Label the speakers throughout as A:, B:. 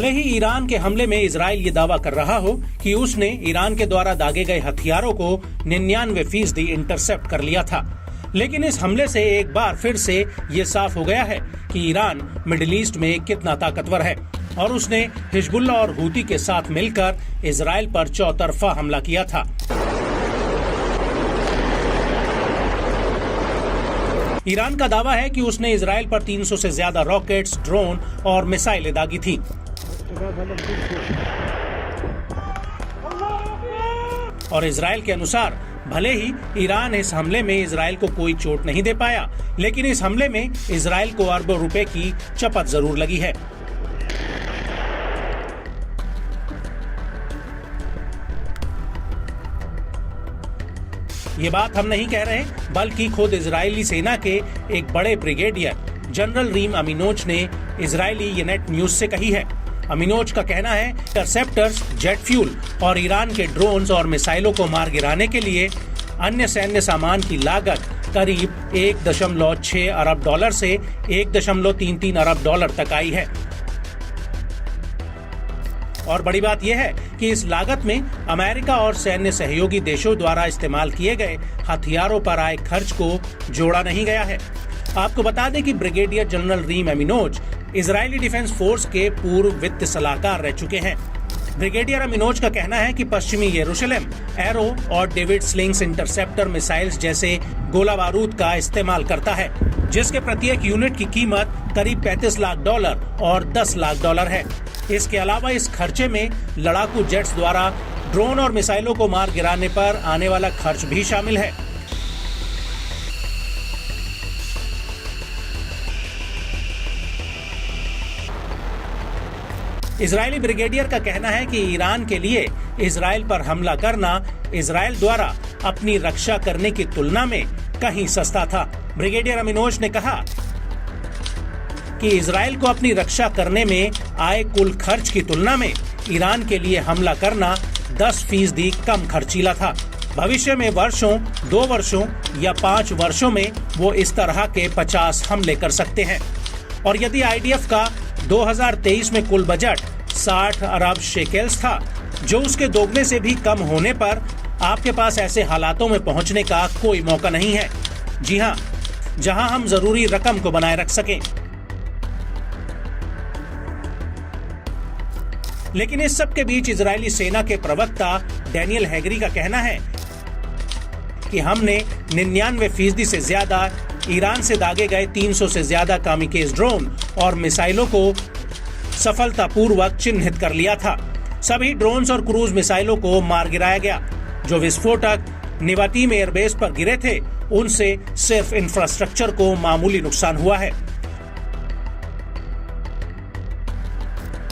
A: भले ही ईरान के हमले में इजराइल ये दावा कर रहा हो कि उसने ईरान के द्वारा दागे गए हथियारों को 99% इंटरसेप्ट कर लिया था, लेकिन इस हमले से एक बार फिर से ये साफ हो गया है कि ईरान मिडिल ईस्ट में कितना ताकतवर है और उसने हिजबुल्लाह और हूती के साथ मिलकर इजराइल पर चौतरफा हमला किया था। ईरान का दावा है कि उसने इजराइल पर 300 से ज्यादा रॉकेट्स, ड्रोन और मिसाइलें दागी थी। और इजराइल के अनुसार भले ही ईरान इस हमले में इजराइल को कोई चोट नहीं दे पाया, लेकिन इस हमले में इजराइल को अरबों रुपए की चपत जरूर लगी है। ये बात हम नहीं कह रहे, बल्कि खुद इजरायली सेना के एक बड़े ब्रिगेडियर जनरल रीम अमीनोज ने इजरायली येनेट न्यूज से कही है। अमीनोज का कहना है इंटरसेप्टर्स, जेट फ्यूल और ईरान के ड्रोन्स और मिसाइलों को मार गिराने के लिए अन्य सैन्य सामान की लागत करीब 1.6 अरब डॉलर से 1.33 अरब डॉलर तक आई है। और बड़ी बात यह है कि इस लागत में अमेरिका और सैन्य सहयोगी देशों द्वारा इस्तेमाल किए गए हथियारों पर आए खर्च को जोड़ा नहीं गया है। आपको बता दें कि brigadier general Reem Aminoach Israeli defence force के पूर्व वित्त सलाहकार रह चुके हैं। ब्रिगेडियर अमीनोज का कहना है कि पश्चिमी यरूशलेम एरो और डेविड स्लिंग्स इंटरसेप्टर मिसाइल्स जैसे गोला बारूद का इस्तेमाल करता है, जिसके प्रत्येक यूनिट की कीमत करीब 35 लाख डॉलर और 10 लाख डॉलर है। इसके अलावा इस खर्चे में लड़ाकू जेट्स द्वारा ड्रोन और मिसाइलों को मार गिराने पर आने वाला खर्च भी शामिल है। इजरायली ब्रिगेडियर का कहना है कि ईरान के लिए इजराइल पर हमला करना इजराइल द्वारा अपनी रक्षा करने की तुलना में कहीं सस्ता था। ब्रिगेडियर अमीनोज ने कहा कि इजराइल को अपनी रक्षा करने में आए कुल खर्च की तुलना में ईरान के लिए हमला करना 10% कम खर्चीला था। भविष्य में वर्षों, 2 वर्षों या 5 वर्षों में वो इस तरह के 50 हमले कर सकते हैं। और यदि आईडीएफ का 2023 में कुल बजट 60 अरब शेकेल्स था, जो उसके दोगुने से भी कम होने पर आपके पास ऐसे हालातों में पहुंचने का कोई मौका नहीं है। जी हाँ, जहां हम जरूरी रकम को बनाए रख सकें। लेकिन इस सब के बीच इजरायली सेना के प्रवक्ता डैनियल हैगरी का कहना है कि हमने 99% से ज्यादा ईरान से दागे गए 300 से ज्यादा कामिकेज ड्रोन और मिसाइलों को सफलतापूर्वक चिन्हित कर लिया था। सभी ड्रोन्स और क्रूज मिसाइलों को मार गिराया गया। जो विस्फोटक निवातीम एयरबेस पर गिरे थे, उनसे सिर्फ इंफ्रास्ट्रक्चर को मामूली नुकसान हुआ है।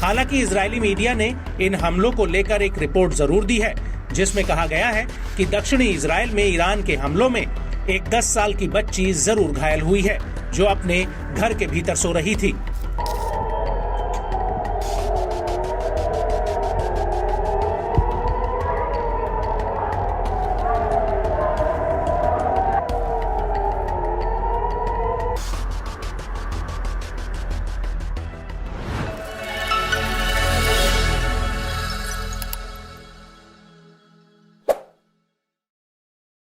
A: हालांकि इजरायली मीडिया ने इन हमलों को लेकर एक रिपोर्ट जरूर दी है, जिसमें कहा गया है कि दक्षिणी इजराइल में ईरान के हमलों में एक 10 साल की बच्ची जरूर घायल हुई है, जो अपने घर के भीतर सो रही थी।